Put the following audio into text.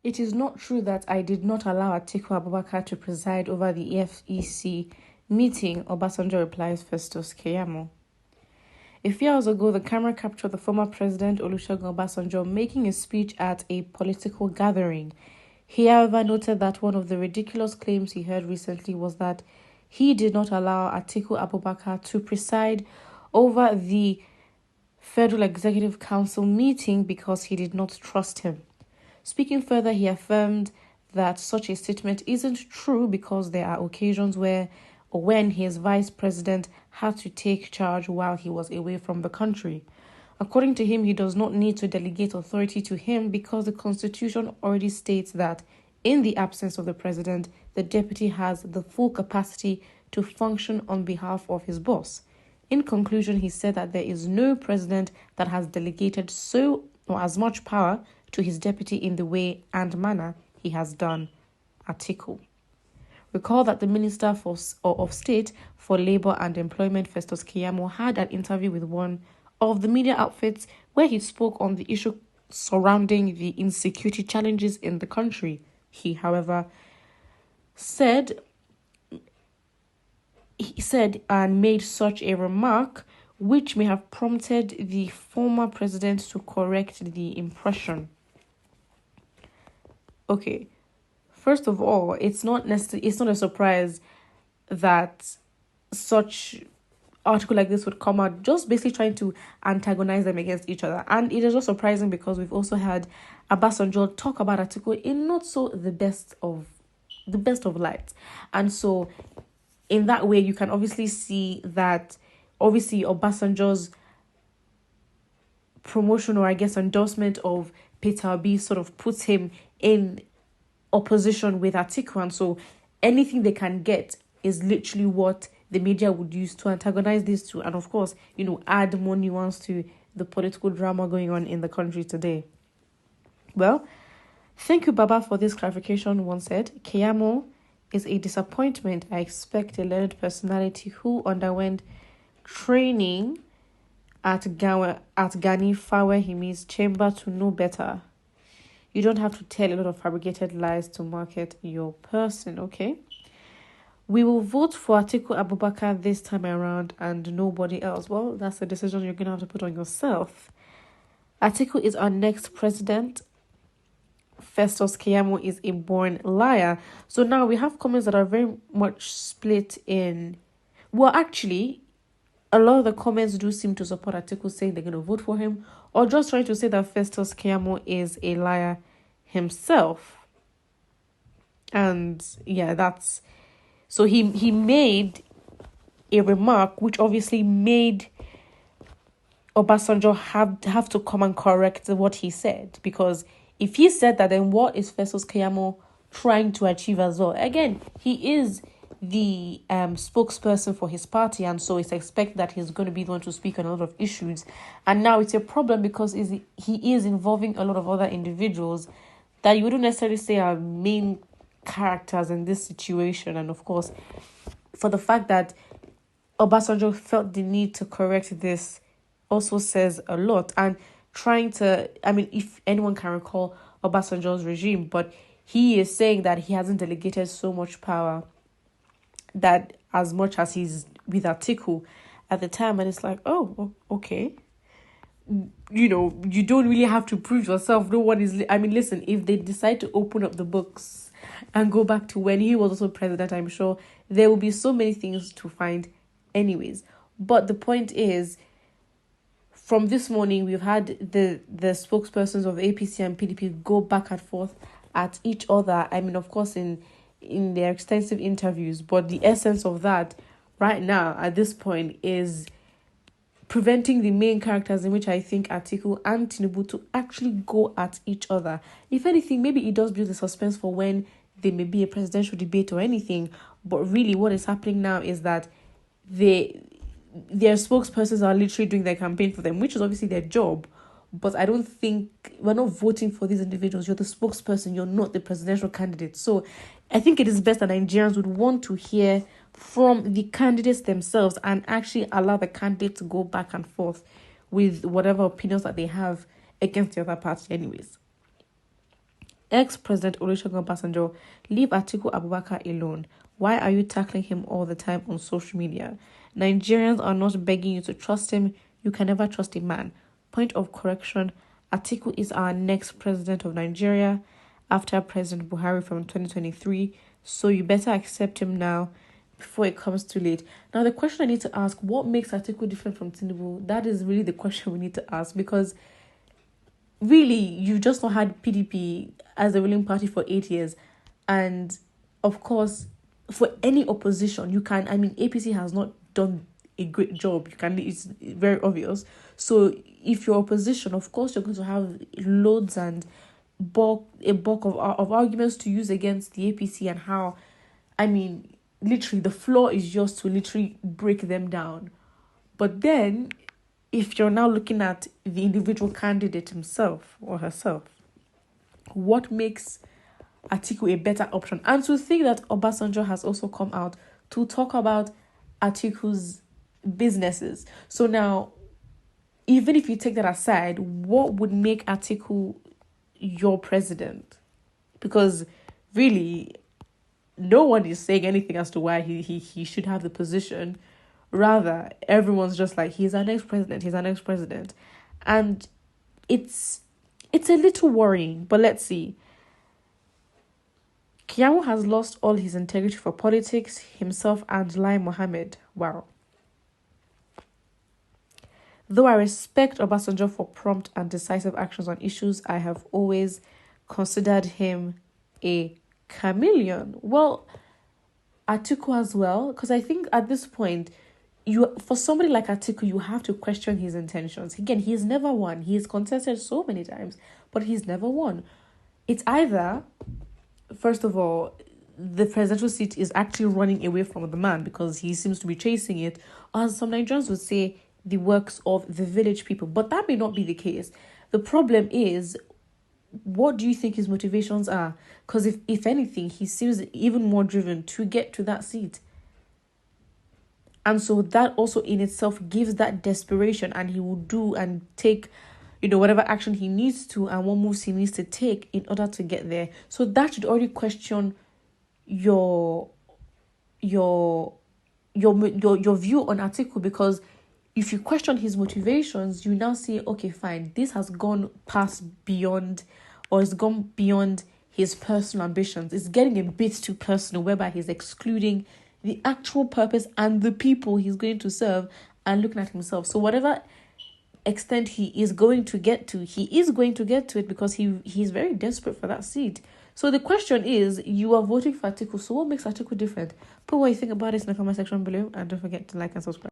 It is not true that I did not allow Atiku Abubakar to preside over the EFEC meeting, Obasanjo replies Festus Keyamo. A few hours ago, the camera captured the former president Olusegun Obasanjo making a speech at a political gathering. He, however, noted that one of the ridiculous claims he heard recently was that he did not allow Atiku Abubakar to preside over the Federal Executive Council meeting because he did not trust him. Speaking further, he affirmed that such a statement isn't true because there are occasions where or when his vice president had to take charge while he was away from the country. According to him, he does not need to delegate authority to him because the Constitution already states that in the absence of the president, the deputy has the full capacity to function on behalf of his boss. In conclusion, he said that there is no president that has delegated so or as much power to his deputy in the way and manner he has done. Atiku. Recall that the Minister of State for Labour and Employment, Festus Keyamo, had an interview with one of the media outfits where he spoke on the issue surrounding the insecurity challenges in the country. He, however, said and made such a remark which may have prompted the former president to correct the impression. Okay, first of all, it's not a surprise that such article like this would come out, just basically trying to antagonize them against each other. And it is not surprising because we've also had Obasanjo talk about Atiku in not so the best of lights. And so in that way, you can obviously see that obviously Obasanjo's promotion, or I guess endorsement of Peter Obi, sort of puts him in opposition with Atiku, and so anything they can get is literally what the media would use to antagonize these two, and of course, add more nuance to the political drama going on in the country today. Well, thank you, Baba, for this clarification. One said, Keyamo is a disappointment. I expect a learned personality who underwent training at Gani Fawehimi's chamber to know better. You don't have to tell a lot of fabricated lies to market your person, okay? We will vote for Atiku Abubakar this time around and nobody else. Well, that's a decision you're going to have to put on yourself. Atiku is our next president. Festus Keyamo is a born liar. So now we have comments that are very much split in... Well, actually, a lot of the comments do seem to support Atiku, saying they're going to vote for him, or just trying to say that Festus Keyamo is a liar himself. And yeah, that's... So he made a remark which obviously made Obasanjo have to come and correct what he said. Because if he said that, then what is Festus Keyamo trying to achieve as well? Again, he is the spokesperson for his party, and so it's expected that he's going to be the one to speak on a lot of issues. And now it's a problem because he is involving a lot of other individuals that you wouldn't necessarily say are main characters in this situation. And of course, for the fact that Obasanjo felt the need to correct this also says a lot. And trying to, if anyone can recall Obasanjo's regime, but he is saying that he hasn't delegated so much power that as much as he's with Atiku at the time. And it's like, oh, okay. You don't really have to prove yourself. No one is... listen, if they decide to open up the books and go back to when he was also president, I'm sure there will be so many things to find anyways. But the point is, from this morning, we've had the spokespersons of APC and PDP go back and forth at each other. Of course, in their extensive interviews. But the essence of that right now, at this point, is preventing the main characters, in which I think Atiku and Tinubu, to actually go at each other. If anything, maybe it does build the suspense for when there may be a presidential debate or anything. But really, what is happening now is that their spokespersons are literally doing their campaign for them, which is obviously their job. But I don't think... We're not voting for these individuals. You're the spokesperson. You're not the presidential candidate. So I think it is best that Nigerians would want to hear from the candidates themselves and actually allow the candidate to go back and forth with whatever opinions that they have against the other party anyways. Ex-President Olusegun Obasanjo, leave Atiku Abubakar alone. Why are you tackling him all the time on social media? Nigerians are not begging you to trust him. You can never trust a man. Point of correction, Atiku is our next president of Nigeria after President Buhari from 2023. So you better accept him now before it comes too late. Now, the question I need to ask, what makes Atiku different from Tinubu? That is really the question we need to ask, because really, you've just not had PDP as a ruling party for 8 years. And of course, for any opposition, you can, APC has not done a great job. It's very obvious. So if you're opposition, of course, you're going to have loads and a bulk of arguments to use against the APC, and how, literally, the floor is yours to literally break them down. But then, if you're now looking at the individual candidate himself or herself, what makes Atiku a better option? And to think that Obasanjo has also come out to talk about Atiku's businesses. So now, even if you take that aside, what would make Atiku your president? Because really, no one is saying anything as to why he should have the position. Rather, everyone's just like, he's our next president. And it's a little worrying, but let's see. Keyamo has lost all his integrity for politics, himself and Lai Mohammed. Wow. Though I respect Obasanjo for prompt and decisive actions on issues, I have always considered him a chameleon. Well, Atiku as well, because I think at this point, for somebody like Atiku, you have to question his intentions. Again, he's never won. He's contested so many times, but he's never won. It's either, first of all, the presidential seat is actually running away from the man because he seems to be chasing it, or as some Nigerians would say, the works of the village people. But that may not be the case. The problem is, what do you think his motivations are? Because if anything, he seems even more driven to get to that seat. And so that also in itself gives that desperation, and he will do and take, whatever action he needs to and what moves he needs to take in order to get there. So that should already question your view on Atiku, because if you question his motivations, you now say, okay, fine, this has gone beyond his personal ambitions. It's getting a bit too personal, whereby he's excluding the actual purpose and the people he's going to serve and looking at himself. So whatever extent he is going to get to it, because he's very desperate for that seat. So the question is, you are voting for Atiku, so what makes Atiku different? Put what you think about it in the comment section below, and don't forget to like and subscribe.